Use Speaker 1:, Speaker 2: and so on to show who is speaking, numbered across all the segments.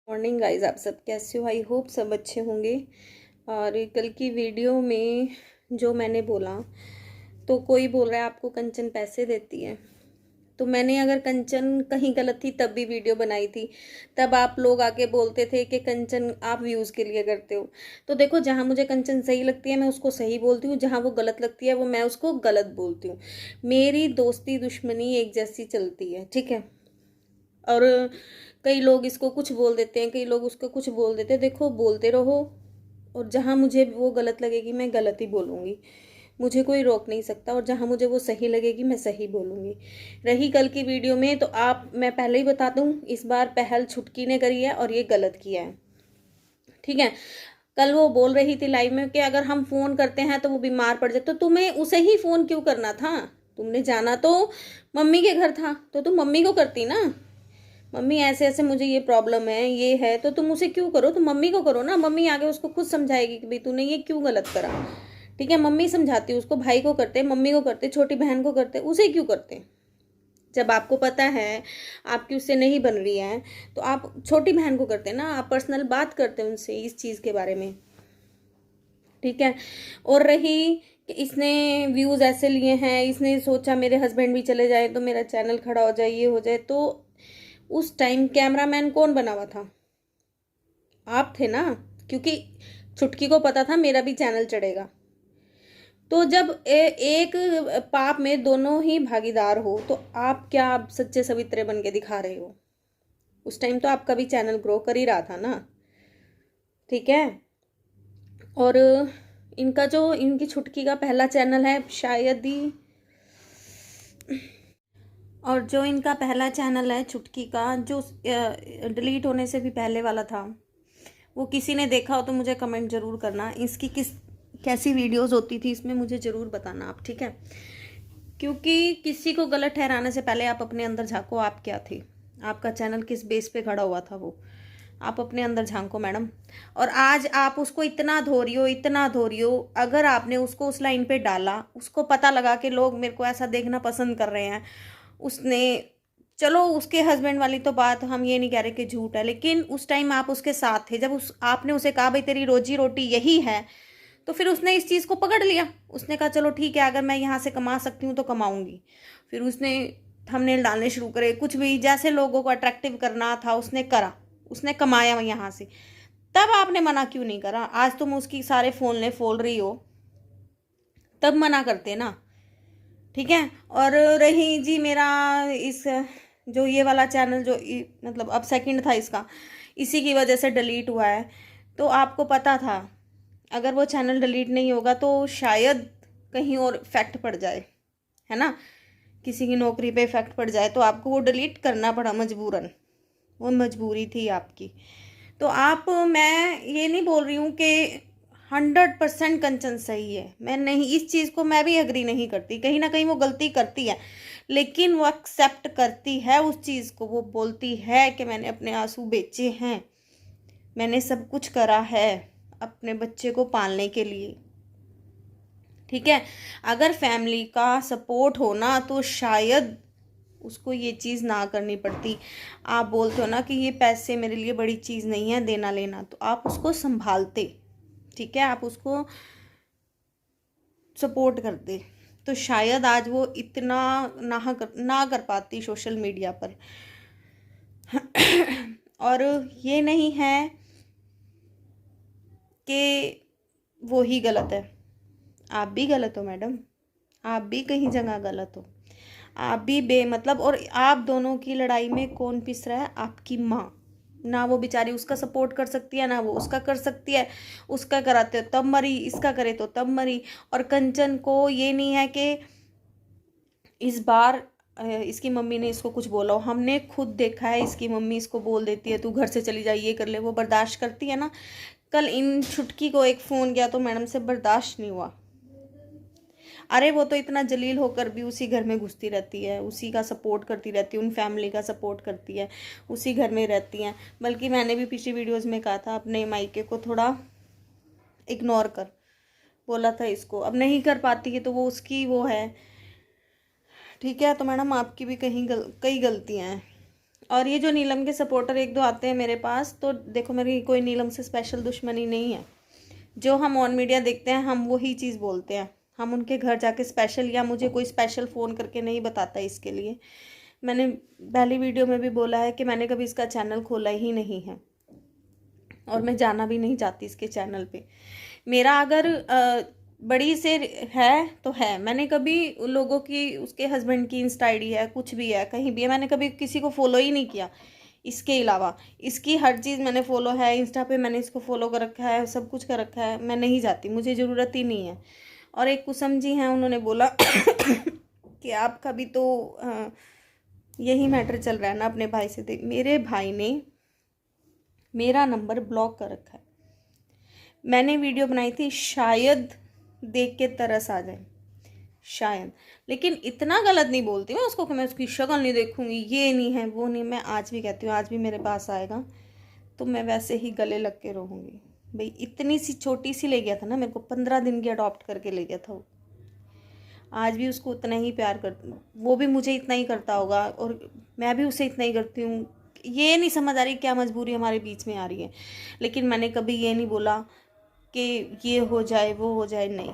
Speaker 1: Morning guys, आप सब कैसे हो? आई होप सब अच्छे होंगे। और कल की वीडियो में जो मैंने बोला, तो कोई बोल रहा है आपको कंचन पैसे देती है। तो मैंने अगर कंचन कहीं गलत थी तब भी वीडियो बनाई थी। तब आप लोग आके बोलते थे कि कंचन आप व्यूज़ के लिए करते हो। तो देखो, जहाँ मुझे कंचन सही लगती है मैं उसको सही बोलती हूँ, जहाँ वो गलत लगती है वो मैं उसको गलत बोलती हूँ। मेरी दोस्ती दुश्मनी एक जैसी चलती है, ठीक है। और कई लोग इसको कुछ बोल देते हैं, कई लोग उसको कुछ बोल देते हैं। देखो, बोलते रहो, और जहाँ मुझे वो गलत लगेगी मैं गलत ही बोलूँगी। मुझे कोई रोक नहीं सकता, और जहाँ मुझे वो सही लगेगी मैं सही बोलूँगी। रही कल की वीडियो में, तो मैं पहले ही बता दूँ, इस बार पहल छुटकी ने करी है और ये गलत किया है, ठीक है। कल वो बोल रही थी लाइव में कि अगर हम फ़ोन करते हैं तो वो बीमार पड़ जाए, तो तुम्हें उसे ही फ़ोन क्यों करना था? तुमने जाना तो मम्मी के घर था, तो तुम मम्मी को करती ना। मम्मी ऐसे ऐसे मुझे ये प्रॉब्लम है, ये है, तो तुम उसे क्यों करो? तुम मम्मी को करो ना। मम्मी आगे उसको खुद समझाएगी कि भाई तूने ये क्यों गलत करा, ठीक है। मम्मी समझाती है उसको, भाई को करते, मम्मी को करते, छोटी बहन को करते, उसे क्यों करते? जब आपको पता है आपकी उससे नहीं बन रही है, तो आप छोटी बहन को करते ना, आप पर्सनल बात करते उनसे इस चीज़ के बारे में, ठीक है। और रही कि इसने व्यूज़ ऐसे लिए हैं, इसने सोचा मेरे हस्बैंड भी चले जाए तो मेरा चैनल खड़ा हो जाए, ये हो जाए, तो उस टाइम कैमरामैन कौन बना हुआ था? आप थे ना, क्योंकि छुटकी को पता था मेरा भी चैनल चढ़ेगा। तो जब एक पाप में दोनों ही भागीदार हो, तो आप क्या आप सच्चे सवित्रे बन के दिखा रहे हो? उस टाइम तो आपका भी चैनल ग्रो कर ही रहा था ना, ठीक है। और इनकी छुटकी का पहला चैनल है शायद ही, और जो इनका पहला चैनल है छुटकी का, जो डिलीट होने से भी पहले वाला था, वो किसी ने देखा हो तो मुझे कमेंट ज़रूर करना। इसकी कैसी वीडियोस होती थी इसमें मुझे ज़रूर बताना आप, ठीक है। क्योंकि किसी को गलत ठहराने से पहले आप अपने अंदर झांको, आप क्या थे, आपका चैनल किस बेस पे खड़ा हुआ था, वो आप अपने अंदर झांको मैडम। और आज आप उसको इतना धो रही हो, इतना धो रही हो। अगर आपने उसको उस लाइन पे डाला, उसको पता लगा कि लोग मेरे को ऐसा देखना पसंद कर रहे हैं, उसने, चलो उसके हस्बैंड वाली तो बात हम ये नहीं कह रहे कि झूठ है, लेकिन उस टाइम आप उसके साथ थे, जब आपने उसे कहा भाई तेरी रोजी रोटी यही है, तो फिर उसने इस चीज़ को पकड़ लिया। उसने कहा चलो ठीक है, अगर मैं यहाँ से कमा सकती हूँ तो कमाऊंगी। फिर उसने थंबनेल डालने शुरू करे, कुछ भी जैसे लोगों को अट्रैक्टिव करना था उसने करा, उसने कमाया यहाँ से। तब आपने मना क्यों नहीं करा? आज तुम उसकी सारे फोन फोल रही हो, तब मना करते ना, ठीक है। और रही जी मेरा इस जो ये वाला चैनल जो मतलब अब सेकंड था इसका, इसी की वजह से डिलीट हुआ है। तो आपको पता था अगर वो चैनल डिलीट नहीं होगा तो शायद कहीं और इफेक्ट पड़ जाए, है ना, किसी की नौकरी पे इफेक्ट पड़ जाए, तो आपको वो डिलीट करना पड़ा मजबूरन। वो मजबूरी थी आपकी। तो मैं ये नहीं बोल रही हूँ कि 100% कंचन सही है, मैं नहीं, इस चीज़ को मैं भी एग्री नहीं करती। कहीं ना कहीं वो गलती करती है, लेकिन वो एक्सेप्ट करती है उस चीज़ को। वो बोलती है कि मैंने अपने आंसू बेचे हैं, मैंने सब कुछ करा है अपने बच्चे को पालने के लिए, ठीक है। अगर फैमिली का सपोर्ट हो ना तो शायद उसको ये चीज़ ना करनी पड़ती। आप बोलते हो ना कि ये पैसे मेरे लिए बड़ी चीज़ नहीं है देना लेना, तो आप उसको संभालते, ठीक है, आप उसको सपोर्ट करते, तो शायद आज वो इतना ना कर पाती सोशल मीडिया पर। और ये नहीं है कि वो ही गलत है, आप भी गलत हो मैडम, आप भी कहीं जगह गलत हो, आप भी बेमतलब। और आप दोनों की लड़ाई में कौन पिस रहा है? आपकी माँ। ना वो बेचारी उसका सपोर्ट कर सकती है, ना वो उसका कर सकती है। उसका कराते हो तब मरी, इसका करे तो तब मरी। और कंचन को ये नहीं है कि इस बार इसकी मम्मी ने इसको कुछ बोला हो, हमने खुद देखा है इसकी मम्मी इसको बोल देती है तू घर से चली जाए, ये कर ले, वो बर्दाश्त करती है ना। कल इन छुटकी को एक फ़ोन गया तो मैडम से बर्दाश्त नहीं हुआ। अरे वो तो इतना जलील होकर भी उसी घर में घुसती रहती है, उसी का सपोर्ट करती रहती है, उन फैमिली का सपोर्ट करती है, उसी घर में रहती हैं। बल्कि मैंने भी पिछली वीडियोस में कहा था अपने मायके को थोड़ा इग्नोर कर, बोला था इसको। अब नहीं कर पाती है तो वो उसकी वो है, ठीक है। तो मैडम आपकी भी कई गलतियाँ हैं। और ये जो नीलम के सपोर्टर एक दो आते हैं मेरे पास, तो देखो मेरी कोई नीलम से स्पेशल दुश्मनी नहीं है। जो हम ऑन मीडिया देखते हैं हम वही चीज़ बोलते हैं, हम उनके घर जाके स्पेशल या मुझे कोई स्पेशल फ़ोन करके नहीं बताता इसके लिए। मैंने पहली वीडियो में भी बोला है कि मैंने कभी इसका चैनल खोला ही नहीं है और मैं जाना भी नहीं चाहती इसके चैनल पे। मेरा अगर बड़ी से है तो है, मैंने कभी उन लोगों की, उसके हस्बैंड की इंस्टा आईडी है, कुछ भी है, कहीं भी है, मैंने कभी किसी को फॉलो ही नहीं किया। इसके अलावा इसकी हर चीज़ मैंने फॉलो है, इंस्टा पे मैंने इसको फॉलो कर रखा है, सब कुछ कर रखा है। मैं नहीं जाती, मुझे ज़रूरत ही नहीं है। और एक कुसुम जी हैं, उन्होंने बोला कि आपका भी तो यही मैटर चल रहा है ना अपने भाई से। देख, मेरे भाई ने मेरा नंबर ब्लॉक कर रखा है। मैंने वीडियो बनाई थी शायद देख के तरस आ जाए, शायद, लेकिन इतना गलत नहीं बोलती मैं उसको कि मैं उसकी शक्ल नहीं देखूंगी, ये नहीं है वो नहीं। मैं आज भी कहती हूँ, आज भी मेरे पास आएगा तो मैं वैसे ही गले लग के रहूँगी। भाई इतनी सी छोटी सी ले गया था ना मेरे को, 15 दिन की अडॉप्ट करके ले गया था वो। आज भी उसको उतना ही प्यार करती हूँ, वो भी मुझे इतना ही करता होगा और मैं भी उसे इतना ही करती हूँ। ये नहीं समझ आ रही क्या मजबूरी हमारे बीच में आ रही है, लेकिन मैंने कभी ये नहीं बोला कि ये हो जाए वो हो जाए, नहीं।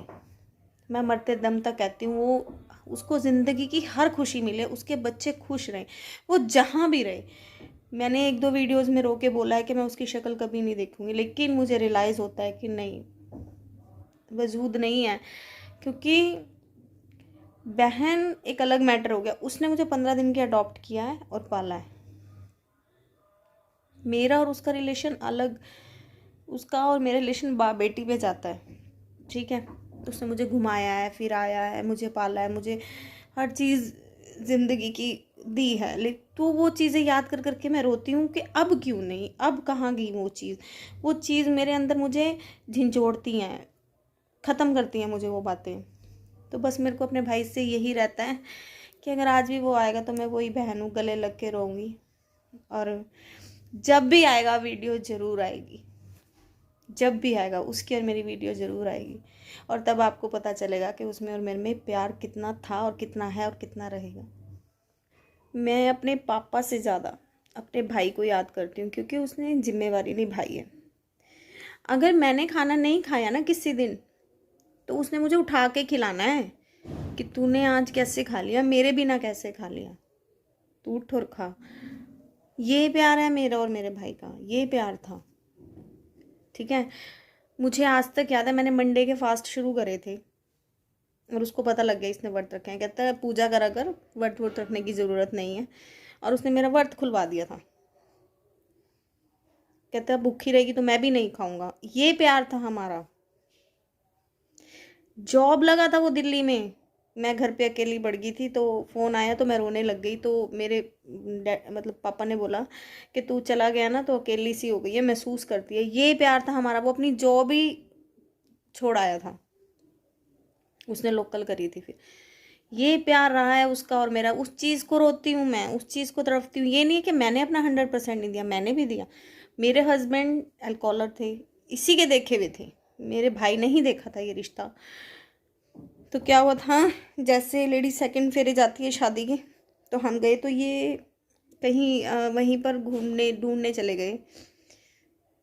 Speaker 1: मैं मरते दम तक कहती हूँ वो, उसको ज़िंदगी की हर खुशी मिले, उसके बच्चे खुश रहें, वो जहाँ भी रहे। मैंने एक दो वीडियोस में रो के बोला है कि मैं उसकी शक्ल कभी नहीं देखूंगी, लेकिन मुझे रियलाइज़ होता है कि नहीं, वजूद नहीं है। क्योंकि बहन एक अलग मैटर हो गया, उसने मुझे 15 दिन के अडॉप्ट किया है और पाला है। मेरा और उसका रिलेशन अलग, उसका और मेरा रिलेशन बाप बेटी पे जाता है, ठीक है। उसने मुझे घुमाया है, फिराया है, मुझे पाला है, मुझे हर चीज़ ज़िंदगी की दी है। लेकिन तो वो चीज़ें याद कर करके मैं रोती हूँ कि अब क्यों नहीं, अब कहाँ गई वो चीज़ मेरे अंदर मुझे झिंझोड़ती हैं, ख़त्म करती हैं मुझे वो बातें। तो बस मेरे को अपने भाई से यही रहता है कि अगर आज भी वो आएगा तो मैं वही बहन हूँ, गले लग के रहूँगी। और जब भी आएगा वीडियो ज़रूर आएगी, जब भी आएगा उसकी और मेरी वीडियो ज़रूर आएगी, और तब आपको पता चलेगा कि उसमें और मेरे में प्यार कितना था और कितना है और कितना रहेगा। मैं अपने पापा से ज़्यादा अपने भाई को याद करती हूँ, क्योंकि उसने जिम्मेवारी निभाई है। अगर मैंने खाना नहीं खाया ना किसी दिन, तो उसने मुझे उठा के खिलाना है कि तूने आज कैसे खा लिया, मेरे बिना कैसे खा लिया, तू उठ और खा। ये प्यार है मेरा और मेरे भाई का, ये प्यार था, ठीक है। मुझे आज तक याद है, मैंने मंडे के फास्ट शुरू करे थे और उसको पता लग गया इसने व्रत रखे हैं। कहता है पूजा करा कर, व्रत रखने की ज़रूरत नहीं है, और उसने मेरा व्रत खुलवा दिया था। कहता है भूखी रहेगी तो मैं भी नहीं खाऊंगा। ये प्यार था हमारा। जॉब लगा था वो दिल्ली में, मैं घर पे अकेली पड़ गई थी, तो फ़ोन आया तो मैं रोने लग गई। तो मेरे मतलब पापा ने बोला कि तू चला गया ना तो अकेली सी हो गई है, महसूस करती है। ये प्यार था हमारा। वो अपनी जॉब ही छोड़ आया था, उसने लोकल करी थी फिर। ये प्यार रहा है उसका और मेरा। उस चीज़ को रोती हूँ मैं, उस चीज़ को तड़पती हूँ। ये नहीं है कि मैंने अपना 100% नहीं दिया, मैंने भी दिया। मेरे हस्बैंड अल्कोहलर थे, इसी के देखे हुए थे, मेरे भाई ने ही देखा था ये रिश्ता। तो क्या हुआ था, जैसे लेडी सेकंड फेरे जाती है शादी के, तो हम गए तो ये कहीं वहीं पर घूमने ढूंढने चले गए,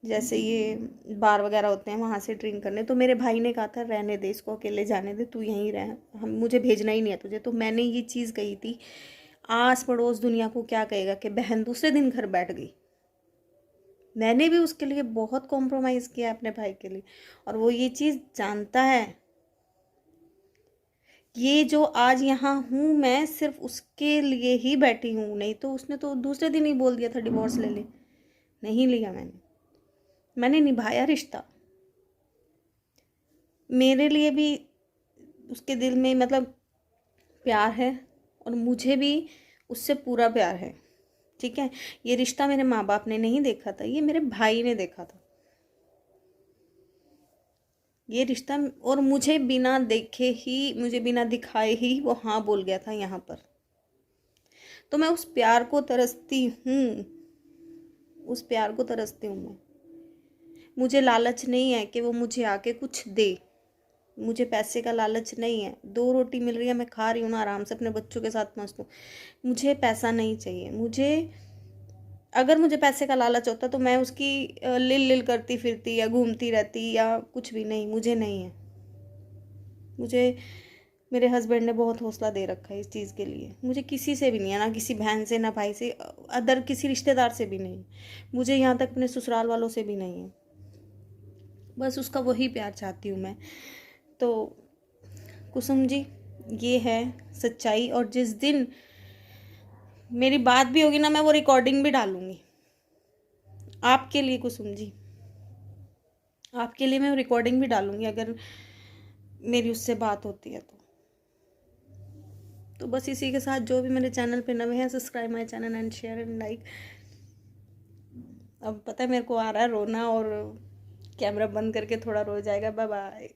Speaker 1: जैसे ये बार वगैरह होते हैं वहाँ से ड्रिंक करने। तो मेरे भाई ने कहा था रहने दे इसको, अकेले जाने दे, तू यहीं रह, हम मुझे भेजना ही नहीं है तुझे। तो मैंने ये चीज़ कही थी, आस पड़ोस दुनिया को क्या कहेगा कि बहन दूसरे दिन घर बैठ गई। मैंने भी उसके लिए बहुत कॉम्प्रोमाइज़ किया अपने भाई के लिए, और वो ये चीज़ जानता है। ये जो आज यहाँ हूँ मैं सिर्फ उसके लिए ही बैठी हूँ, नहीं तो उसने तो दूसरे दिन ही बोल दिया था डिवोर्स ले ले। नहीं लिया मैंने निभाया रिश्ता। मेरे लिए भी उसके दिल में मतलब प्यार है, और मुझे भी उससे पूरा प्यार है, ठीक है। ये रिश्ता मेरे माँ बाप ने नहीं देखा था, ये मेरे भाई ने देखा था ये रिश्ता। और मुझे बिना देखे ही, मुझे बिना दिखाए ही वो हाँ बोल गया था यहाँ पर। तो मैं उस प्यार को तरसती हूँ, उस प्यार को तरसती हूँ मैं। मुझे लालच नहीं है कि वो मुझे आके कुछ दे, मुझे पैसे का लालच नहीं है। 2 रोटी मिल रही है, मैं खा रही हूँ ना आराम से, अपने बच्चों के साथ मस्त हूँ। मुझे पैसा नहीं चाहिए, मुझे अगर मुझे पैसे का लालच होता तो मैं उसकी लिल लिल करती फिरती या घूमती रहती या कुछ भी नहीं, मुझे नहीं है। मुझे मेरे हस्बैंड ने बहुत हौसला दे रखा है इस चीज़ के लिए। मुझे किसी से भी नहीं है, ना किसी बहन से, ना भाई से, अदर किसी रिश्तेदार से भी नहीं। मुझे यहाँ तक अपने ससुराल वालों से भी नहीं है। बस उसका वही प्यार चाहती हूँ मैं। तो कुसुम जी, ये है सच्चाई। और जिस दिन मेरी बात भी होगी ना, मैं वो रिकॉर्डिंग भी डालूंगी आपके लिए कुसुम जी, आपके लिए मैं रिकॉर्डिंग भी डालूंगी अगर मेरी उससे बात होती है तो बस इसी के साथ जो भी मेरे चैनल पे नए हैं, subscribe my channel and share and like. अब पता है मेरे को आ रहा है रोना, और कैमरा बंद करके थोड़ा रो जाएगा। Bye bye.